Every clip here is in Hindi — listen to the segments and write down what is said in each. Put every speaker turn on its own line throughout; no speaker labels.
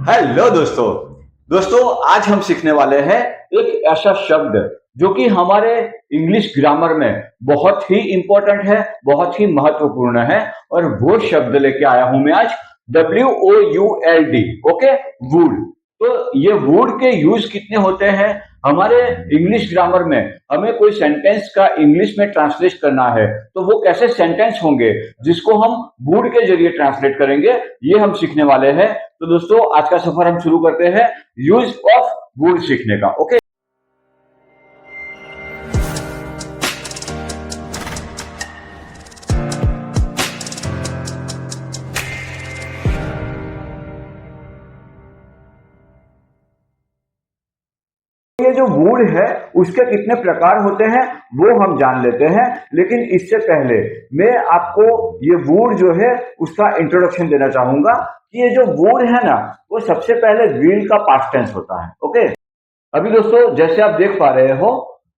हेलो दोस्तों। आज हम सीखने वाले हैं एक ऐसा शब्द जो कि हमारे इंग्लिश ग्रामर में बहुत ही इंपॉर्टेंट है, बहुत ही महत्वपूर्ण है। और वो शब्द लेके आया हूं मैं आज, WOULD। Okay, would. तो ये वुड के यूज कितने होते हैं हमारे इंग्लिश ग्रामर में? हमें कोई सेंटेंस का इंग्लिश में ट्रांसलेट करना है तो वो कैसे सेंटेंस होंगे जिसको हम वुड के जरिए ट्रांसलेट करेंगे, ये हम सीखने वाले हैं। तो दोस्तों, आज का सफर हम शुरू करते हैं यूज ऑफ वुड सीखने का। ओके, ये जो वुड है उसके कितने प्रकार होते हैं वो हम जान लेते हैं। लेकिन इससे पहले मैं आपको ये वुड जो है उसका इंट्रोडक्शन देना चाहूंगा कि ये जो वुड है ना, वो सबसे पहले व्हील का पास्ट टेंस होता है। ओके, अभी दोस्तों जैसे आप देख पा रहे हो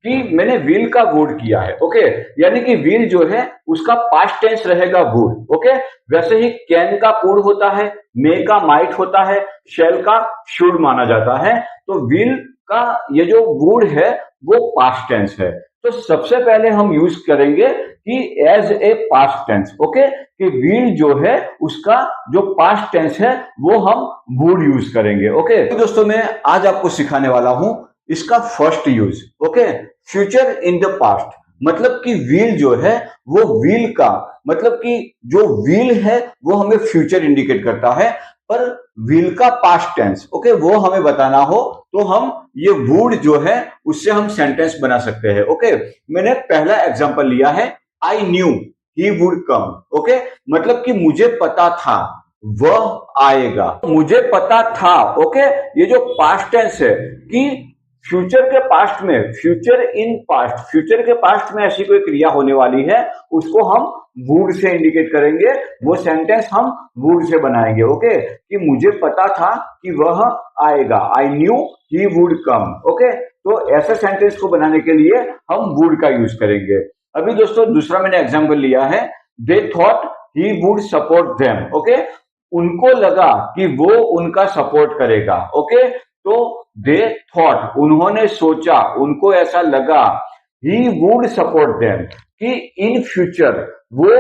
कि मैंने व्हील का वुड किया है। ओके, यानी कि व्हील जो है उसका पास्ट टेंस रहेगा वुड। ओके, वैसे ही कैन का कुड होता है, मे का माइट होता है, शेल का शुड माना जाता है। तो व्हील का ये जो वुड है वो पास्ट टेंस है। तो सबसे पहले हम यूज करेंगे कि as a past tense. Okay, कि व्हील जो है उसका जो पास्ट टेंस है वो हम वुड यूज करेंगे। ओके, तो दोस्तों मैं आज आपको सिखाने वाला हूं इसका first use. Okay, future in the past. मतलब कि व्हील जो है वो व्हील का मतलब कि जो व्हील है वो हमें फ्यूचर इंडिकेट करता है, पर व्हील का पास्ट टेंस ओके वो हमें बताना हो तो हम ये वुड जो है उससे हम सेंटेंस बना सकते हैं। ओके, मैंने पहला एग्जांपल लिया है, I knew he would come. Okay, मतलब कि मुझे पता था वह आएगा, मुझे पता था। ओके, ये जो पास्ट टेंस है कि फ्यूचर के पास्ट में, फ्यूचर इन पास्ट, फ्यूचर के पास्ट में ऐसी कोई क्रिया होने वाली है उसको हम वुड से इंडिकेट करेंगे, वो सेंटेंस हम वुड से बनाएंगे। ओके, कि मुझे पता था कि वह आएगा, I knew he would come. Okay, तो ऐसे सेंटेंस को बनाने के लिए हम वुड का यूज करेंगे। अभी दोस्तों दूसरा मैंने एग्जांपल लिया है, they thought he would support them. Okay, उनको लगा कि वो उनका सपोर्ट करेगा। ओके, तो दे थॉट, उन्होंने सोचा, उनको ऐसा लगा, ही वुड सपोर्ट देम, कि इन फ्यूचर वो,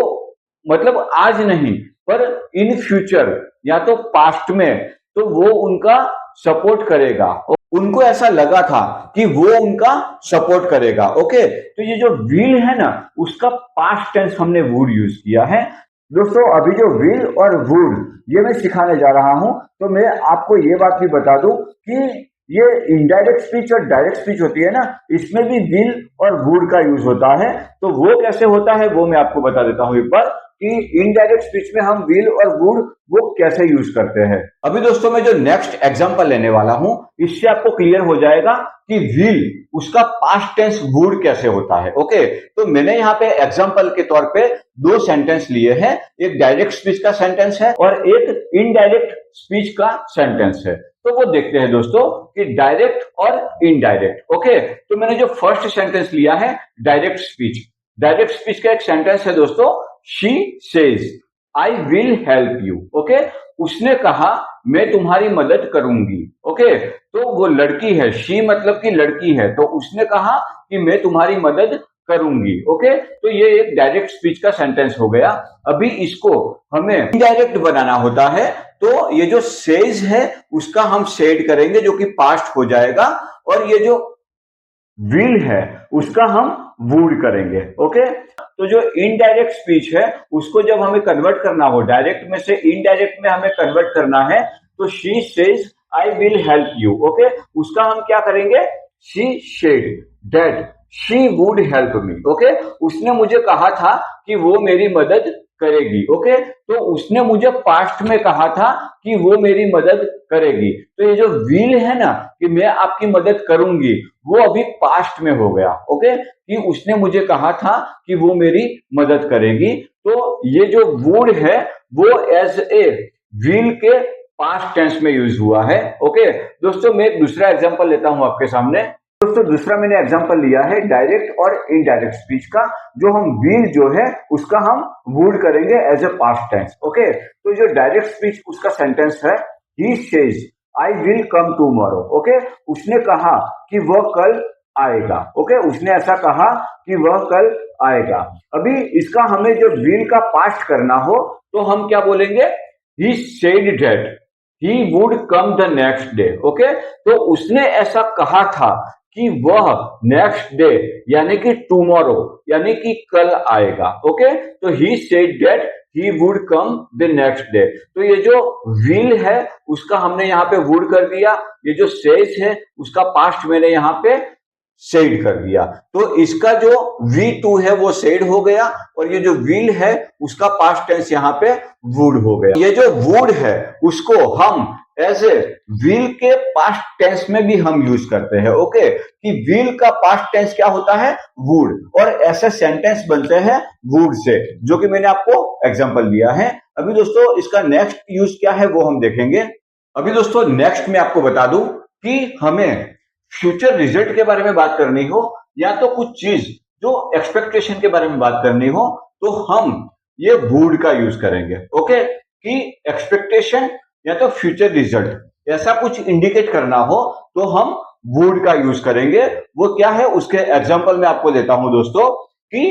मतलब आज नहीं पर इन फ्यूचर या तो पास्ट में, तो वो उनका सपोर्ट करेगा। उनको ऐसा लगा था कि वो उनका सपोर्ट करेगा। ओके, तो ये जो विल है ना उसका पास्ट टेंस हमने वुड यूज किया है। दोस्तों अभी जो विल और वुड ये मैं सिखाने जा रहा हूं, तो मैं आपको ये बात भी बता दूं कि ये इनडायरेक्ट स्पीच और डायरेक्ट स्पीच होती है ना, इसमें भी विल और वुड का यूज होता है। तो वो कैसे होता है वो मैं आपको बता देता हूं एक बार, कि इनडायरेक्ट स्पीच में हम विल और वुड वो कैसे यूज करते हैं। अभी दोस्तों मैं जो नेक्स्ट एग्जांपल लेने वाला हूं इससे आपको क्लियर हो जाएगा कि विल उसका पास्ट टेंस वुड कैसे होता है। ओके, तो मैंने यहाँ पे एग्जांपल के तौर पे दो सेंटेंस लिए हैं, एक डायरेक्ट स्पीच का सेंटेंस है और एक इनडायरेक्ट स्पीच का सेंटेंस है। तो वो देखते हैं दोस्तों कि डायरेक्ट और इनडायरेक्ट। ओके, तो मैंने जो फर्स्ट सेंटेंस लिया है डायरेक्ट स्पीच, डायरेक्ट स्पीच का एक सेंटेंस है दोस्तों, she says I will help you. Okay, उसने कहा मैं तुम्हारी मदद करूंगी। ओके, तो वो लड़की है, शी मतलब कि लड़की है, तो उसने कहा कि मैं तुम्हारी मदद करूंगी। ओके, तो ये एक डायरेक्ट स्पीच का सेंटेंस हो गया। अभी इसको हमें इनडायरेक्ट बनाना होता है, तो ये जो सेज है उसका हम सेड करेंगे जो कि पास्ट हो जाएगा, और ये जो विल है उसका हम वुड करेंगे। ओके, तो जो इनडायरेक्ट स्पीच है उसको जब हमें कन्वर्ट करना हो, डायरेक्ट में से इनडायरेक्ट में हमें कन्वर्ट करना है, तो she says I will help you. Okay, उसका हम क्या करेंगे, she said that she would help me. Okay, उसने मुझे कहा था कि वो मेरी मदद करेगी। ओके, तो उसने मुझे पास्ट में कहा था कि वो मेरी मदद करेगी। तो ये जो विल है ना कि मैं आपकी मदद करूंगी, वो अभी पास्ट में हो गया। ओके, कि उसने मुझे कहा था कि वो मेरी मदद करेगी। तो ये जो वुड है वो एज ए विल के पास्ट टेंस में यूज हुआ है। ओके दोस्तों, मैं एक दूसरा एग्जांपल लेता हूं आपके सामने। दोस्तों दूसरा मैंने एग्जांपल लिया है डायरेक्ट और इनडायरेक्ट स्पीच का, जो हम विल जो है उसका हम वुड करेंगे as a past tense. Okay, तो जो डायरेक्ट स्पीच उसका सेंटेंस है, he says I will come tomorrow. Okay, उसने कहा कि वह कल आएगा। ओके, उसने ऐसा कहा कि वह कल आएगा। अभी इसका हमें जब विल का पास्ट करना हो तो हम क्या बोलेंगे, he said that he would come the next day. Okay, तो उसने ऐसा कहा था कि वह नेक्स्ट डे यानी कि टुमारो यानी कि कल आएगा। ओके, तो he said that he would come the next day. तो ये जो विल है उसका हमने यहाँ पे वुड कर दिया, ये जो सेज है उसका पास्ट मैंने यहाँ पे सेड कर दिया। तो इसका जो V2 है वो सेड हो गया और ये जो विल है उसका पास्ट टेंस यहाँ पे वुड हो गया। ये जो वुड है उसको हम एज ए विल के पास्ट टेंस में भी हम यूज करते हैं। ओके, कि विल का पास्ट टेंस क्या होता है, वुड, और ऐसे सेंटेंस बनते हैं वुड से, जो कि मैंने आपको एग्जांपल दिया है। अभी दोस्तों इसका नेक्स्ट यूज क्या है वो हम देखेंगे। अभी दोस्तों नेक्स्ट मैं आपको बता दूं कि हमें फ्यूचर रिजल्ट के बारे में बात करनी हो या तो कुछ चीज जो एक्सपेक्टेशन के बारे में बात करनी हो तो हम ये वुड का यूज करेंगे। ओके, कि एक्सपेक्टेशन या तो फ्यूचर रिजल्ट ऐसा कुछ इंडिकेट करना हो तो हम वुड का यूज करेंगे। वो क्या है उसके एग्जांपल में आपको देता हूं दोस्तों कि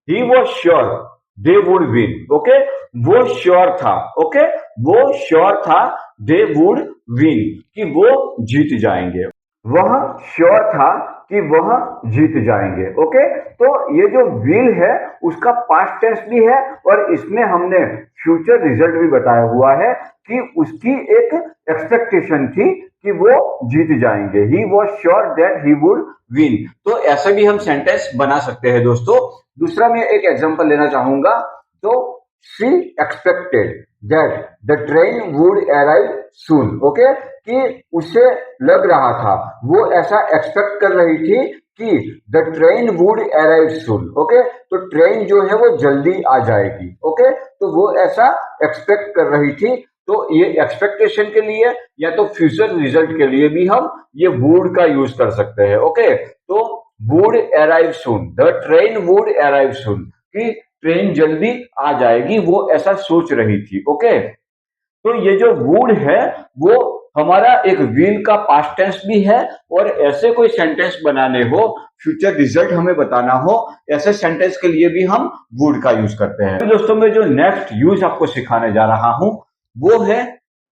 he was sure they would win. Okay, वो श्योर था। ओके, वो श्योर था दे वुड विन कि वो जीत जाएंगे। वह श्योर था कि वह जीत जाएंगे। ओके, तो ये जो विल है उसका पास्ट टेंस भी है और इसमें हमने फ्यूचर रिजल्ट भी बताया हुआ है कि उसकी एक एक्सपेक्टेशन थी कि वो जीत जाएंगे। He was sure that he would win. तो ऐसे भी हम सेंटेंस बना सकते हैं दोस्तों। दूसरा मैं एक एग्जांपल लेना चाहूंगा। तो she expected that the train would arrive soon. Okay, कि उसे लग रहा था, वो ऐसा एक्सपेक्ट कर रही थी कि the train would arrive soon. Okay, तो ट्रेन जो है वो जल्दी आ जाएगी। ओके, तो वो ऐसा एक्सपेक्ट कर रही थी। तो ये एक्सपेक्टेशन के लिए या तो फ्यूचर रिजल्ट के लिए भी हम ये वुड का यूज कर सकते हैं। ओके, तो would arrive soon, the train would arrive soon, कि ट्रेन जल्दी आ जाएगी, वो ऐसा सोच रही थी। ओके, तो ये जो वुड है वो हमारा एक विल का पास्ट टेंस भी है और ऐसे कोई सेंटेंस बनाने हो, फ्यूचर रिजल्ट हमें बताना हो, ऐसे सेंटेंस के लिए भी हम वुड का यूज करते हैं। तो दोस्तों मैं जो नेक्स्ट यूज आपको सिखाने जा रहा हूं वो है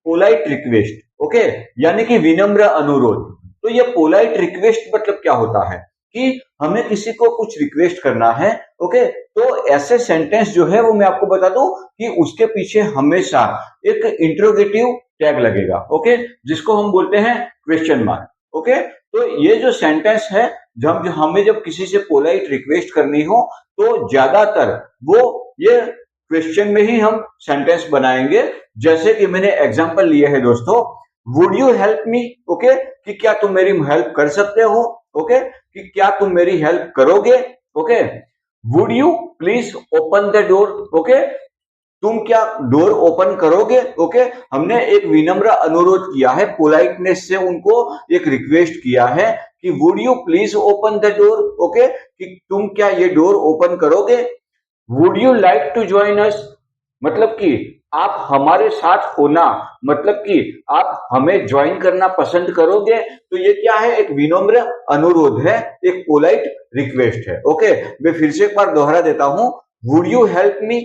पोलाइट रिक्वेस्ट। ओके, यानी कि विनम्र अनुरोध। तो ये पोलाइट रिक्वेस्ट मतलब क्या होता है कि हमें किसी को कुछ रिक्वेस्ट करना है। ओके, तो ऐसे सेंटेंस जो है वो मैं आपको बता दूं कि उसके पीछे हमेशा एक इंट्रोगेटिव टैग लगेगा। ओके, जिसको हम बोलते हैं क्वेश्चन मार्क। ओके, तो ये जो सेंटेंस है जब हमें जब किसी से पोलाइट रिक्वेस्ट करनी हो तो ज्यादातर वो ये क्वेश्चन में ही हम सेंटेंस बनाएंगे। जैसे कि मैंने एग्जांपल लिए है दोस्तों, would you help me. Okay, कि क्या तुम मेरी हेल्प कर सकते हो। ओके, कि क्या तुम मेरी हेल्प करोगे। Okay, would you please open the door. Okay, तुम क्या डोर ओपन करोगे। ओके, हमने एक विनम्र अनुरोध किया है, पोलाइटनेस से उनको एक रिक्वेस्ट किया है कि would you please open the door. Okay, कि तुम क्या ये डोर ओपन करोगे। Would you like to join us, मतलब कि आप हमारे साथ होना, मतलब कि आप हमें ज्वाइन करना पसंद करोगे। तो ये क्या है, एक विनम्र अनुरोध है, एक पोलाइट रिक्वेस्ट है। ओके, मैं फिर से एक बार दोहरा देता हूं, would you help me,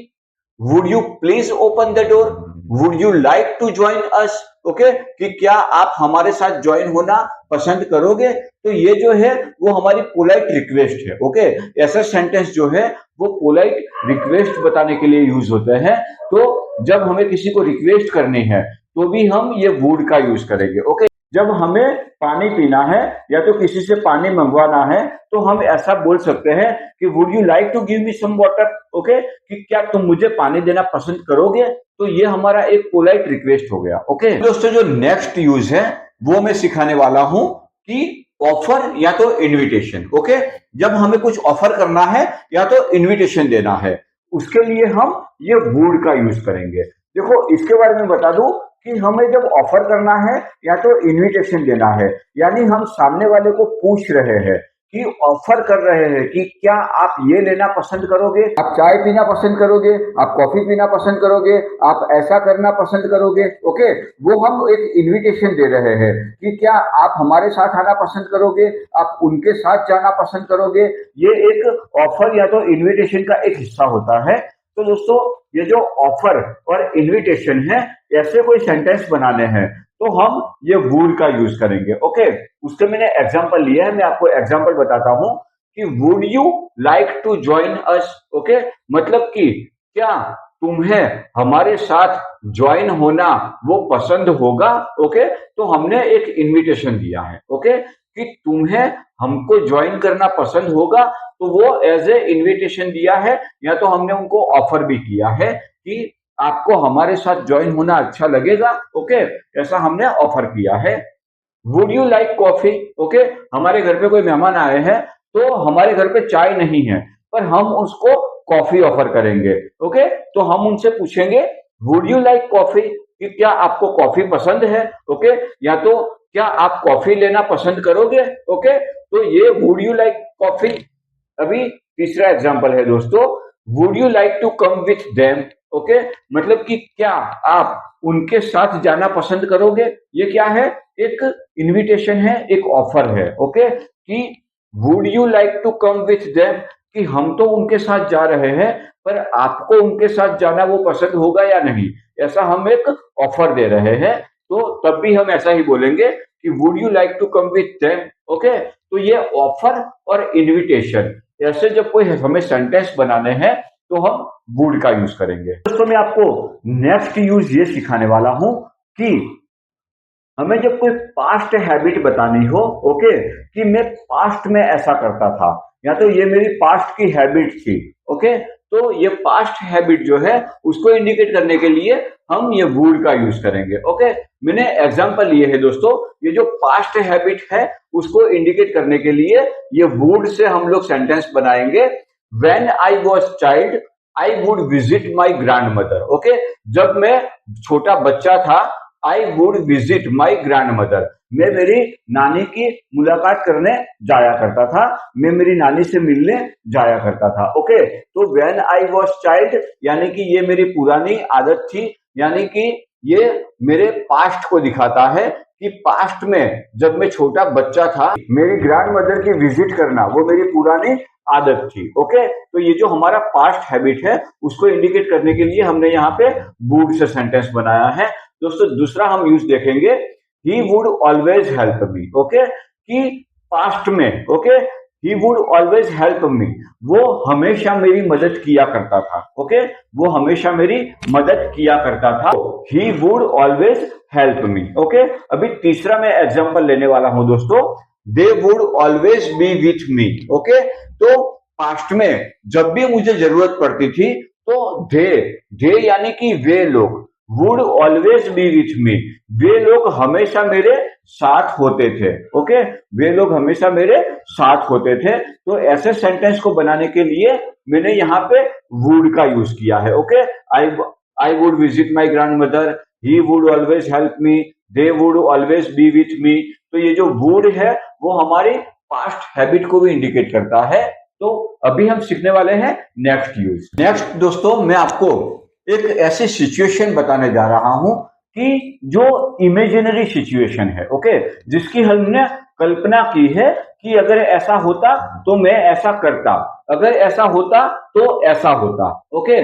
would you please open the door, would you like to join us. Okay, कि क्या आप हमारे साथ ज्वाइन होना पसंद करोगे। तो ये जो है वो हमारी पोलाइट रिक्वेस्ट है। ओके, ऐसा सेंटेंस जो है वो पोलाइट रिक्वेस्ट बताने के लिए यूज होते हैं। तो जब हमें किसी को रिक्वेस्ट करनी है तो भी हम ये वुड का यूज करेंगे। ओके, जब हमें पानी पीना है या तो किसी से पानी मंगवाना है तो हम ऐसा बोल सकते हैं कि would you like to give me some water. Okay, कि क्या तुम मुझे पानी देना पसंद करोगे। तो ये हमारा एक पोलाइट रिक्वेस्ट हो गया। ओके दोस्तों, जो नेक्स्ट यूज है वो मैं सिखाने वाला हूं कि ऑफर या तो इनविटेशन। ओके, जब हमें कुछ ऑफर करना है या तो इनविटेशन देना है उसके लिए हम ये वुड का यूज करेंगे। देखो इसके बारे में बता दूं कि हमें जब ऑफर करना है या तो इनविटेशन देना है, यानी हम सामने वाले को पूछ रहे हैं कि ऑफर कर रहे हैं कि क्या आप ये लेना पसंद करोगे, आप चाय पीना पसंद करोगे, आप कॉफी पीना पसंद करोगे, आप ऐसा करना पसंद करोगे। ओके, वो हम एक इनविटेशन दे रहे हैं कि क्या आप हमारे साथ आना पसंद करोगे, आप उनके साथ जाना पसंद करोगे। ये एक ऑफर या तो इनविटेशन का एक हिस्सा होता है। तो दोस्तों, ये जो ऑफर और इनविटेशन है, ऐसे कोई सेंटेंस बनाने हैं तो हम ये वुड का यूज करेंगे। ओके, उसके मैंने एग्जांपल लिया है, मैं आपको एग्जांपल बताता हूं कि would you like to join us. Okay, मतलब कि क्या तुम्हें हमारे साथ ज्वाइन होना वो पसंद होगा। ओके, तो हमने एक इनविटेशन दिया है। ओके, कि तुम्हें हमको ज्वाइन करना पसंद होगा, तो वो एज ए इनविटेशन दिया है, या तो हमने उनको ऑफर भी किया है कि आपको हमारे साथ ज्वाइन होना अच्छा लगेगा। ओके, ऐसा हमने ऑफर किया है। Would you like coffee. Okay, हमारे घर पे कोई मेहमान आए हैं, तो हमारे घर पे चाय नहीं है, पर हम उसको कॉफी ऑफर करेंगे। ओके, तो हम उनसे पूछेंगे वुड यू लाइक कॉफी, कि क्या आपको कॉफी पसंद है। ओके, या तो क्या आप कॉफी लेना पसंद करोगे। ओके, तो ये वुड यू लाइक कॉफी। अभी तीसरा एग्जांपल है दोस्तों, would you like to come with them. Okay, मतलब कि क्या आप उनके साथ जाना पसंद करोगे। ये क्या है, एक इनविटेशन है, एक ऑफर है। ओके, कि would you like to come with them, कि हम तो उनके साथ जा रहे हैं, पर आपको उनके साथ जाना वो पसंद होगा या नहीं, ऐसा हम एक ऑफर दे रहे हैं। तो तब भी हम ऐसा ही बोलेंगे कि would you like to come with them. Okay, तो ये ऑफर और इनविटेशन, ऐसे जब कोई हमें सेंटेंस बनाने हैं तो हम वुड का यूज करेंगे। दोस्तों, मैं आपको नेक्स्ट यूज ये सिखाने वाला हूं कि हमें जब कोई पास्ट हैबिट बतानी हो। ओके, कि मैं पास्ट में ऐसा करता था, या तो ये मेरी पास्ट की हैबिट थी। ओके, तो ये पास्ट हैबिट जो है उसको इंडिकेट करने के लिए हम ये वुड का यूज करेंगे। ओके, मैंने एग्जांपल लिए है दोस्तों, ये जो पास्ट हैबिट है उसको इंडिकेट करने के लिए ये वुड से हम लोग सेंटेंस बनाएंगे। When I was child I would visit my grand mother. Okay, जब मैं छोटा बच्चा था, I would visit my grand mother, मैं मेरी नानी की मुलाकात करने जाया करता था, मैं मेरी नानी से मिलने जाया करता था। ओके, तो व्हेन आई वाज चाइल्ड यानी कि ये मेरी पुरानी आदत थी, यानी कि ये मेरे पास्ट को दिखाता है कि पास्ट में जब मैं छोटा बच्चा था, मेरी ग्रैंड मदर की विजिट करना वो मेरी पुरानी आदत थी। ओके, तो ये जो हमारा पास्ट हैबिट है उसको इंडिकेट करने के लिए हमने यहाँ पे वुड से सेंटेंस बनाया है। दोस्तों, दूसरा हम यूज देखेंगे, he would always help me. Okay, कि पास्ट में, okay, he would always help me, वो हमेशा मेरी मदद किया करता था। ओके, वो हमेशा मेरी मदद किया करता था। He would always help me. Okay, अभी तीसरा मैं एग्जांपल लेने वाला हूं दोस्तों, they would always be with me. Okay, तो पास्ट में जब भी मुझे जरूरत पड़ती थी, तो दे यानी कि वे लोग, would always be with me, वे लोग हमेशा मेरे साथ होते थे। ओके, वे लोग हमेशा मेरे साथ होते थे। तो ऐसे सेंटेंस को बनाने के लिए मैंने यहाँ पे वुड का यूज किया है। Okay, I I would visit my grand mother, he would always help me, they would always be with मी। तो ये जो वुड है वो हमारी पास्ट हैबिट को भी इंडिकेट करता है। तो अभी हम सीखने वाले हैं नेक्स्ट यूज। नेक्स्ट दोस्तों, मैं आपको एक ऐसी सिचुएशन बताने जा रहा हूं कि जो इमेजिनरी सिचुएशन है। ओके, जिसकी हमने कल्पना की है कि अगर ऐसा होता तो मैं ऐसा करता, अगर ऐसा होता तो ऐसा होता। ओके,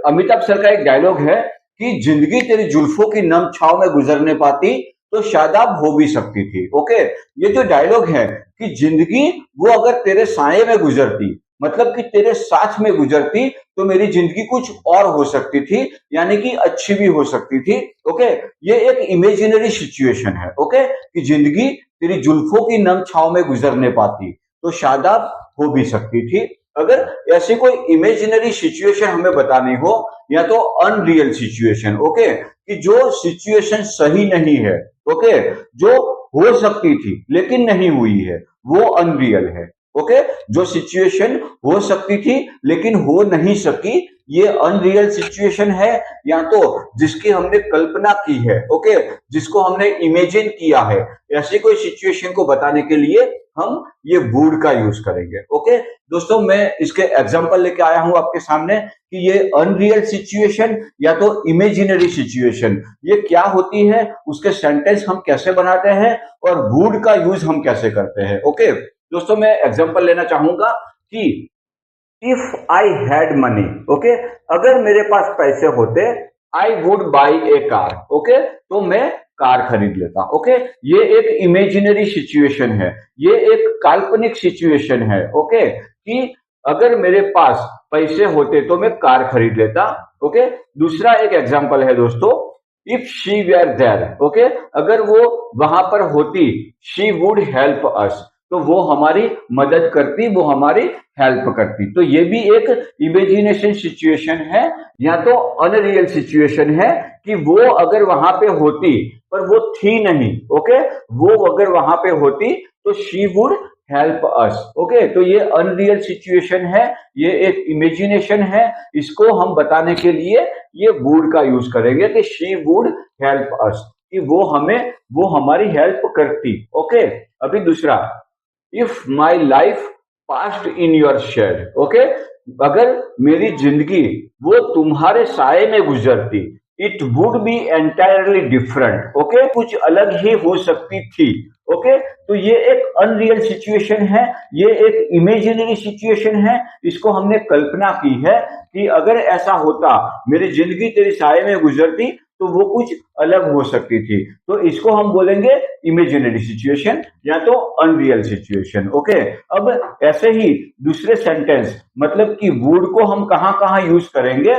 अमिताभ सर का एक डायलॉग है कि जिंदगी तेरी जुल्फों की नम छाव में गुजरने पाती तो शादाब हो भी सकती थी। ओके, ये जो डायलॉग है कि जिंदगी वो अगर तेरे साये में गुजरती, मतलब कि तेरे साथ में गुजरती, तो मेरी जिंदगी कुछ और हो सकती थी, यानी कि अच्छी भी हो सकती थी। ओके, ये एक इमेजिनरी सिचुएशन है। ओके, कि जिंदगी तेरी जुल्फों की नम छाव में गुजरने पाती तो शादाब हो भी सकती थी। अगर ऐसी कोई इमेजिनरी सिचुएशन हमें बतानी हो, या तो अनरियल सिचुएशन, ओके, कि जो सिचुएशन सही नहीं है, ओके, जो हो सकती थी लेकिन नहीं हुई है, वो अनरियल है। ओके, जो सिचुएशन हो सकती थी लेकिन हो नहीं सकी, ये अनरियल सिचुएशन है, या तो जिसकी हमने कल्पना की है, ओके, जिसको हमने इमेजिन किया है, ऐसी कोई सिचुएशन को बताने के लिए हम ये वुड का यूज करेंगे। ओके दोस्तों, मैं इसके एग्जांपल लेके आया हूं आपके सामने कि ये अनरियल सिचुएशन या तो इमेजिनरी सिचुएशन ये क्या होती है, उसके सेंटेंस हम कैसे बनाते हैं और वुड का यूज हम कैसे करते हैं। ओके दोस्तों, मैं एग्जांपल लेना चाहूंगा कि if I had money, okay, अगर मेरे पास पैसे होते, I would buy A car, okay, तो मैं कार खरीद लेता। ओके, ये एक इमेजिनरी सिचुएशन है, ये एक काल्पनिक सिचुएशन है। ओके, कि अगर मेरे पास पैसे होते तो मैं कार खरीद लेता। ओके, दूसरा एक एग्जांपल है दोस्तों, if she were there, okay, अगर वो वहां पर होती, शी वुड हेल्प अस, तो वो हमारी मदद करती, वो हमारी हेल्प करती। तो ये भी एक इमेजिनेशन सिचुएशन है या तो अनरियल सिचुएशन है कि वो अगर वहां पे होती पर वो थी नहीं। ओके, वो अगर वहां पे होती तो she would help us. Okay, तो ये अनरियल सिचुएशन है, ये एक इमेजिनेशन है, इसको हम बताने के लिए ये वुड का यूज करेंगे कि शी वुड हेल्प अस, कि वो हमारी हेल्प करती। ओके, अभी दूसरा, if my life passed in your shade, okay, अगर मेरी जिंदगी वो तुम्हारे साए में गुजरती, it would be entirely different, okay, कुछ अलग ही हो सकती थी। ओके, तो ये एक अनरियल सिचुएशन है, ये एक इमेजिनरी सिचुएशन है, इसको हमने कल्पना की है कि अगर ऐसा होता, मेरी जिंदगी तेरी साए में गुजरती तो वो कुछ अलग हो सकती थी। तो इसको हम बोलेंगे इमेजिनरी सिचुएशन या तो अनरियल सिचुएशन। ओके, अब ऐसे ही दूसरे सेंटेंस, मतलब कि वुड को हम कहां कहां यूज करेंगे,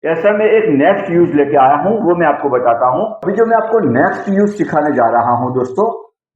ऐसा मैं एक नेक्स्ट यूज लेके आया हूं, वो मैं आपको बताता हूं। अभी जो मैं आपको नेक्स्ट यूज सिखाने जा रहा हूं दोस्तों,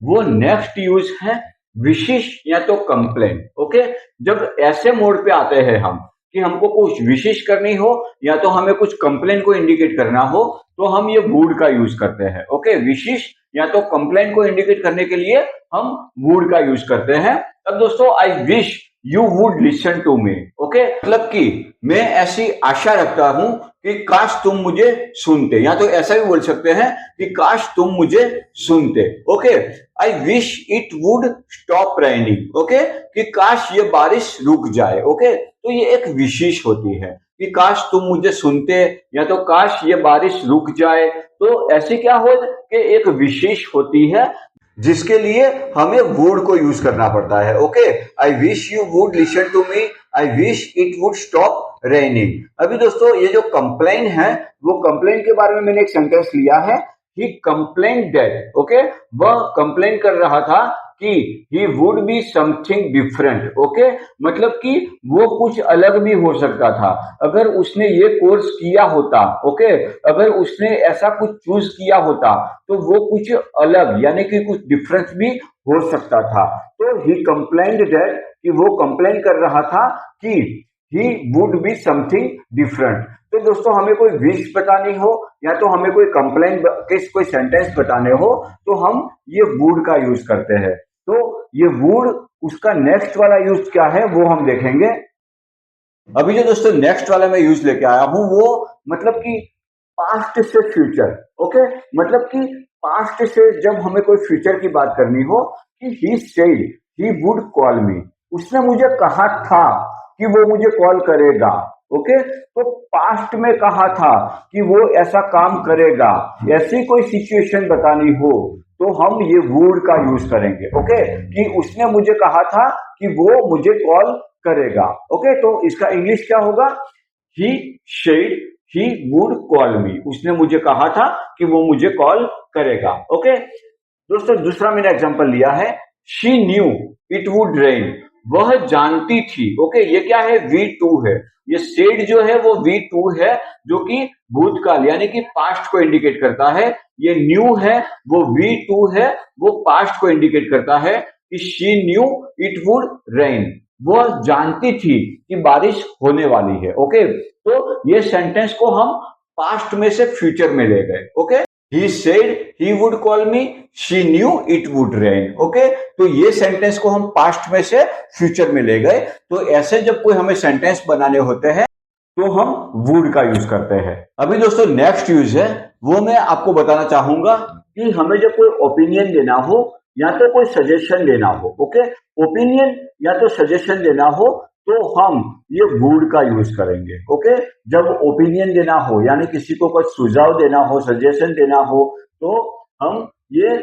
वो नेक्स्ट यूज है विशेष या तो कंप्लेन। ओके, जब ऐसे मोड पे आते हैं हम कि हमको कुछ विशेष करनी हो या तो हमें कुछ कंप्लेन को इंडिकेट करना हो, तो हम ये वुड का यूज करते हैं। ओके, विशेष या तो कंप्लेन को इंडिकेट करने के लिए हम वुड का यूज करते हैं। अब दोस्तों, I wish you would listen to me, okay, मतलब कि मैं ऐसी आशा रखता हूं कि काश तुम मुझे सुनते, या तो ऐसा भी बोल सकते हैं कि काश तुम मुझे सुनते। Okay, I wish it would stop raining, okay, कि काश ये बारिश रुक जाए। ओके, तो ये एक विशेष होती है कि काश तुम मुझे सुनते या तो काश ये बारिश रुक जाए। तो ऐसी क्या हो कि एक विशेष होती है जिसके लिए हमें वुड को यूज करना पड़ता है। Okay, I wish you would listen to me, I wish it would stop raining. अभी दोस्तों, ये जो कंप्लेन है, वो कंप्लेन के बारे में मैंने एक सेंटेंस लिया है, ही कंप्लेन दैट, ओके, वह कंप्लेन कर रहा था कि he would be something different. Okay, मतलब कि वो कुछ अलग भी हो सकता था अगर उसने ये कोर्स किया होता। ओके, अगर उसने ऐसा कुछ चूज किया होता तो वो कुछ अलग यानी कि कुछ डिफरेंस भी हो सकता था। तो ही कंप्लेन्ड दैट, कि वो कंप्लेन कर रहा था कि he would be something different. तो दोस्तों, हमें कोई विश बतानी हो या तो हमें कोई कंप्लेन के कोई सेंटेंस बताने हो तो हम ये वुड का यूज करते हैं। तो ये वुड, उसका नेक्स्ट वाला यूज क्या है वो हम देखेंगे। अभी जो दोस्तों नेक्स्ट वाला मैं यूज लेके आया हूं, वो मतलब कि पास्ट से फ्यूचर। ओके, मतलब कि पास्ट से जब हमें कोई फ्यूचर की बात करनी हो, कि he said he would call मी, उसने मुझे कहा था कि वो मुझे कॉल करेगा। ओके, तो पास्ट में कहा था कि वो ऐसा काम करेगा, ऐसी कोई सिचुएशन बतानी हो तो हम ये वुड का यूज करेंगे। ओके, कि उसने मुझे कहा था कि वो मुझे कॉल करेगा। ओके, तो इसका इंग्लिश क्या होगा, he said he would call मी, उसने मुझे कहा था कि वो मुझे कॉल करेगा। ओके दोस्तों, दूसरा मैंने एग्जांपल लिया है, she knew it would rain, वह जानती थी। ओके, ये क्या है, V2 है, ये सेड जो है वो V2 है, जो कि भूतकाल यानी कि पास्ट को इंडिकेट करता है। ये न्यू है, वो V2 है, वो पास्ट को इंडिकेट करता है कि she knew it would rain, वो जानती थी कि बारिश होने वाली है। ओके, तो ये सेंटेंस को हम पास्ट में से फ्यूचर में ले गए। Okay, he said he would call me, she knew it would rain. Okay, तो ये सेंटेंस को हम पास्ट में से फ्यूचर में ले गए। तो ऐसे जब कोई हमें सेंटेंस बनाने होते हैं तो हम वुड का यूज करते हैं। अभी दोस्तों नेक्स्ट यूज है वो मैं आपको बताना चाहूंगा कि हमें जब कोई ओपिनियन देना हो या तो कोई सजेशन देना हो, ओके, ओपिनियन या तो सजेशन देना हो तो हम ये वुड का यूज करेंगे। ओके, जब ओपिनियन देना हो यानी किसी को कुछ सुझाव देना हो, सजेशन देना हो, तो हम ये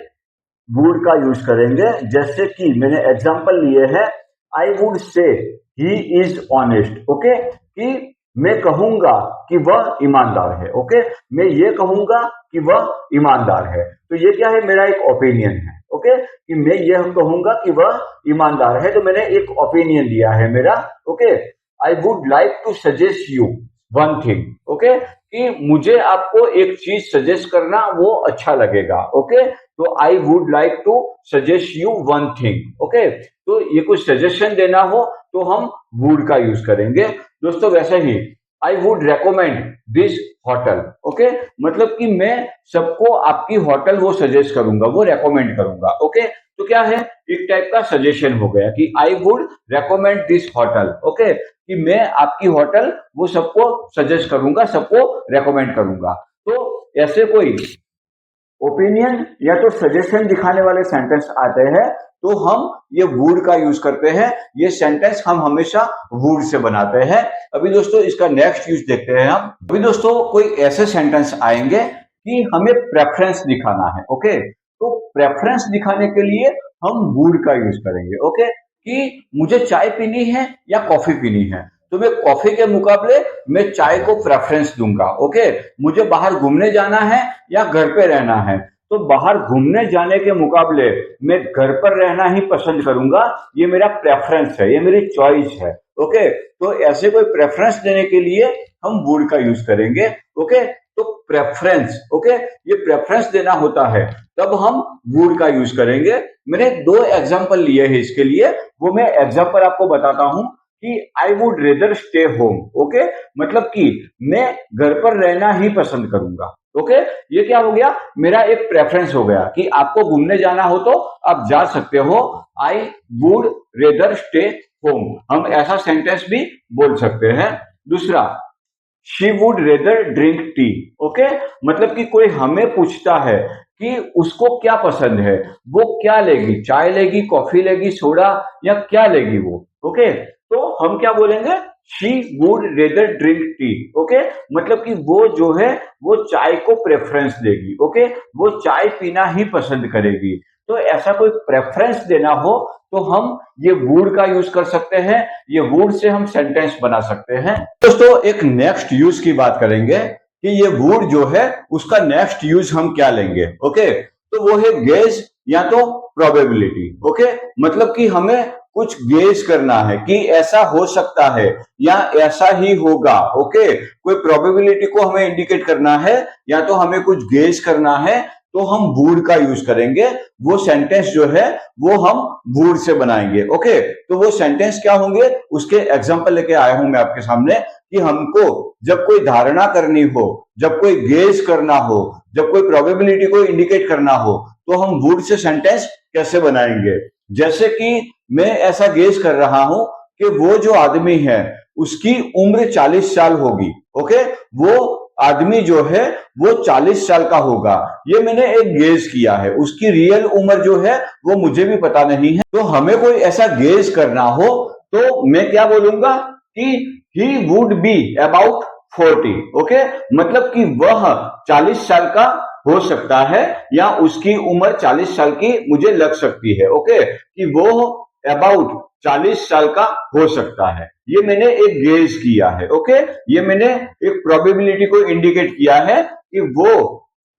वुड का यूज करेंगे। जैसे कि मैंने एग्जांपल लिए है, I would say he is honest. Okay, कि मैं कहूंगा कि वह ईमानदार है। ओके, मैं ये कहूंगा कि वह ईमानदार है। तो ये क्या है, मेरा एक ओपिनियन है। ओके, कि मैं यह कहूंगा कि वह ईमानदार है, तो मैंने एक ओपिनियन दिया है मेरा। Okay, I would like to suggest you one thing. Okay, कि मुझे आपको एक चीज सजेस्ट करना वो अच्छा लगेगा। ओके, तो I would like to suggest you one thing. Okay, तो ये कुछ सजेशन देना हो तो हम वुड का यूज करेंगे। दोस्तों वैसे ही I would recommend this hotel. Okay, मतलब कि मैं सबको आपकी होटल वो सजेस्ट करूंगा, वो रेकमेंड करूंगा। ओके, तो क्या है, एक टाइप का सजेशन हो गया कि आई would recommend this hotel. Okay, कि मैं आपकी होटल वो सबको सजेस्ट करूंगा, सबको रेकमेंड करूंगा। तो ऐसे कोई ओपिनियन या तो सजेशन दिखाने वाले सेंटेंस आते हैं तो हम ये वुड का यूज करते हैं। ये सेंटेंस हम हमेशा वुड से बनाते हैं। अभी दोस्तों इसका नेक्स्ट यूज देखते हैं हम। अभी दोस्तों कोई ऐसे सेंटेंस आएंगे कि हमें प्रेफरेंस दिखाना है। ओके, तो प्रेफरेंस दिखाने के लिए हम वुड का यूज करेंगे। ओके, कि मुझे चाय पीनी है या कॉफी पीनी है, तो मैं कॉफी के मुकाबले मैं चाय को प्रेफरेंस दूंगा। ओके, मुझे बाहर घूमने जाना है या घर पे रहना है, तो बाहर घूमने जाने के मुकाबले मैं घर पर रहना ही पसंद करूंगा। ये मेरा प्रेफरेंस है, ये मेरी चॉइस है। ओके, तो ऐसे कोई प्रेफरेंस देने के लिए हम वुड का यूज करेंगे। ओके, तो प्रेफरेंस, ओके, ये प्रेफरेंस देना होता है तब हम वुड का यूज करेंगे। मैंने दो एग्जांपल लिए हैं इसके लिए, वो मैं एग्जांपल आपको बताता हूं कि I would rather stay home. Okay, मतलब कि मैं घर पर रहना ही पसंद करूंगा। ओके, ये क्या हो गया, मेरा एक प्रेफरेंस हो गया कि आपको घूमने जाना हो तो आप जा सकते हो। I would rather stay home, हम ऐसा सेंटेंस भी बोल सकते हैं। दूसरा, she would rather drink tea. Okay, मतलब कि कोई हमें पूछता है कि उसको क्या पसंद है, वो क्या लेगी, चाय लेगी, कॉफी लेगी, सोडा, या क्या लेगी वो। ओके, तो हम क्या बोलेंगे, she would rather drink tea. Okay, मतलब कि वो जो है वो चाय को प्रेफरेंस देगी। ओके, वो चाय पीना ही पसंद करेगी। तो ऐसा कोई प्रेफरेंस देना हो तो हम ये वुड का यूज कर सकते हैं। ये वुड से हम सेंटेंस बना सकते हैं। दोस्तों एक नेक्स्ट यूज की बात करेंगे कि ये वुड जो है उसका नेक्स्ट यूज हम क्या लेंगे। ओके, तो वो है गेज या तो प्रोबेबिलिटी। ओके, मतलब कि हमें कुछ गेज करना है कि ऐसा हो सकता है या ऐसा ही होगा। ओके, कोई प्रोबेबिलिटी को हमें इंडिकेट करना है या तो हमें कुछ गेज करना है तो हम वुड का यूज करेंगे। वो सेंटेंस जो है वो हम वुड से बनाएंगे। ओके, तो वो सेंटेंस क्या होंगे, उसके एग्जांपल लेके आया हूं मैं आपके सामने कि हमको जब कोई धारणा करनी हो, जब कोई गेज करना हो, जब कोई प्रोबेबिलिटी को इंडिकेट करना हो तो हम वुड से सेंटेंस कैसे बनाएंगे। जैसे कि मैं ऐसा गेज कर रहा हूं कि वो जो आदमी है उसकी उम्र 40 साल होगी। ओके, वो आदमी जो है वो 40 साल का होगा, ये मैंने एक गेज किया है। उसकी रियल उम्र जो है वो मुझे भी पता नहीं है। तो हमें कोई ऐसा गेज करना हो तो मैं क्या बोलूंगा कि he would be about 40। Okay, मतलब कि वह 40 साल का हो सकता है या उसकी उम्र 40 साल की मुझे लग सकती है। ओके, कि वो अबाउट 40 साल का हो सकता है, ये मैंने एक गेज किया है। ओके, ये मैंने एक प्रोबेबिलिटी को इंडिकेट किया है कि वो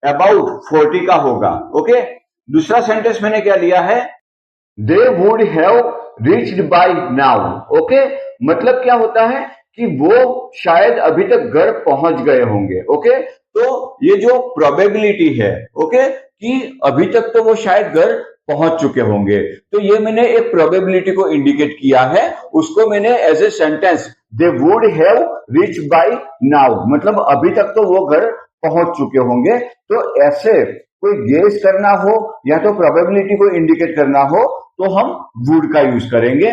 अबाउट 40 का होगा। ओके, दूसरा सेंटेंस मैंने क्या लिया है, दे would have reached by now. Okay, मतलब क्या होता है कि वो शायद अभी तक घर पहुंच गए होंगे। ओके, तो ये जो प्रोबेबिलिटी है, ओके, कि अभी तक तो वो शायद घर पहुंच चुके होंगे, तो ये मैंने एक प्रोबेबिलिटी को इंडिकेट किया है, उसको मैंने as a sentence they would have reach by now, मतलब अभी तक तो वो घर पहुंच चुके होंगे। तो ऐसे कोई गेस करना हो या तो प्रोबेबिलिटी को इंडिकेट करना हो तो हम वुड का यूज करेंगे।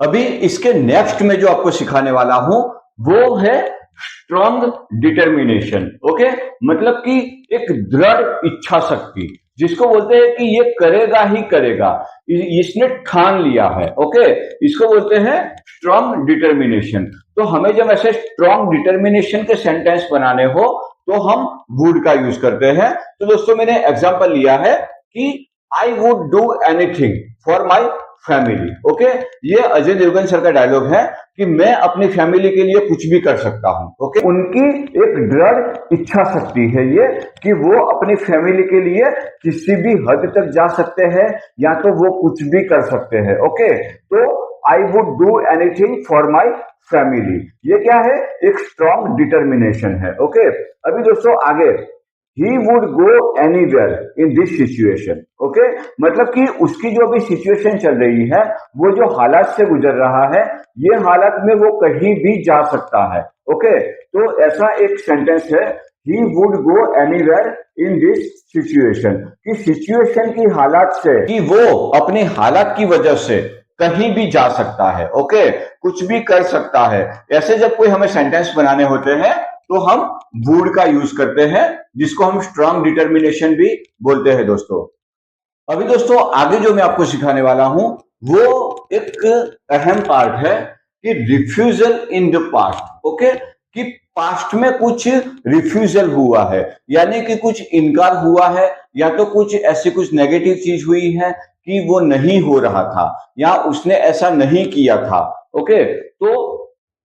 अभी इसके नेक्स्ट में जो आपको सिखाने वाला हूं वो है स्ट्रॉन्ग डिटर्मिनेशन। ओके, मतलब कि एक दृढ़ इच्छा शक्ति, जिसको बोलते हैं कि ये करेगा ही करेगा, इसने ठान लिया है। ओके, इसको बोलते हैं स्ट्रॉन्ग डिटर्मिनेशन। तो हमें जब ऐसे स्ट्रॉन्ग डिटर्मिनेशन के सेंटेंस बनाने हो तो हम वुड का यूज करते हैं। तो दोस्तों मैंने एग्जांपल लिया है कि I would do anything for my family. Okay, ये अजय देवगन सर का डायलॉग है कि मैं अपनी फैमिली के लिए कुछ भी कर सकता हूं। ओके, उनकी एक दृढ़ इच्छा शक्ति है ये कि वो अपनी फैमिली के लिए किसी भी हद तक जा सकते हैं या तो वो कुछ भी कर सकते हैं। ओके, तो I would do anything for my family, ये क्या है? एक स्ट्रॉन्ग डिटर्मिनेशन है। ओके, अभी दोस्तों आगे, he would go anywhere in this situation। Okay, मतलब कि उसकी जो अभी सिचुएशन चल रही है, वो जो हालात से गुजर रहा है, ये हालात में वो कहीं भी जा सकता है। ओके, तो ऐसा एक सेंटेंस है, he would go anywhere in this situation, कि सिचुएशन की हालात से, कि वो अपनी हालात की वजह से कहीं भी जा सकता है। ओके, कुछ भी कर सकता है। ऐसे जब कोई हमें सेंटेंस बनाने होते हैं तो हम वुड का यूज करते हैं, जिसको हम स्ट्रॉन्ग डिटर्मिनेशन भी बोलते हैं दोस्तों। अभी दोस्तों आगे जो मैं आपको सिखाने वाला हूं वो एक अहम पार्ट है कि refusal in the past. Okay, कि पास्ट में कुछ रिफ्यूजल हुआ है, यानी कि कुछ इनकार हुआ है या तो कुछ ऐसी कुछ नेगेटिव चीज हुई है कि वो नहीं हो रहा था या उसने ऐसा नहीं किया था। ओके, तो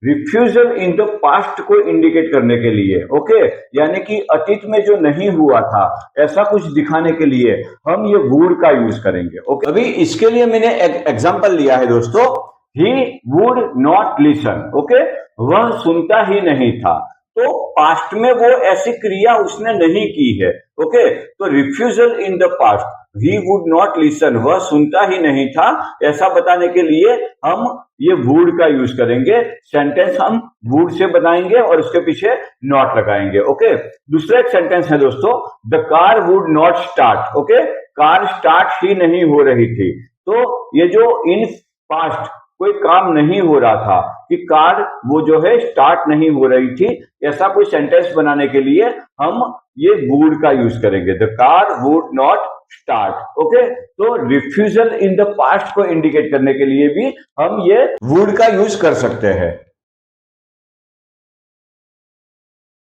रिफ्यूजल इन द पास्ट को इंडिकेट करने के लिए, ओके, यानी कि अतीत में जो नहीं हुआ था ऐसा कुछ दिखाने के लिए हम ये वुड का यूज करेंगे। ओके, अभी इसके लिए मैंने एक एग्जांपल लिया है दोस्तों, he would not listen. Okay, वह सुनता ही नहीं था। तो पास्ट में वो ऐसी क्रिया उसने नहीं की है। ओके, तो refusal in the past, he would not listen, वह सुनता ही नहीं था, ऐसा बताने के लिए हम ये वुड का यूज करेंगे। सेंटेंस हम वुड से बनाएंगे और उसके पीछे नॉट लगाएंगे। ओके, दूसरा एक सेंटेंस है दोस्तों, the car would not start. Okay, car start ही नहीं हो रही थी। तो ये जो इन पास्ट कोई काम नहीं हो रहा था कि कार वो जो है स्टार्ट नहीं हो रही थी, ऐसा कोई सेंटेंस बनाने के लिए हम ये वुड का यूज करेंगे, the car would not start. Okay, तो रिफ्यूजल इन द पास्ट को इंडिकेट करने के लिए भी हम ये वुड का यूज कर सकते हैं।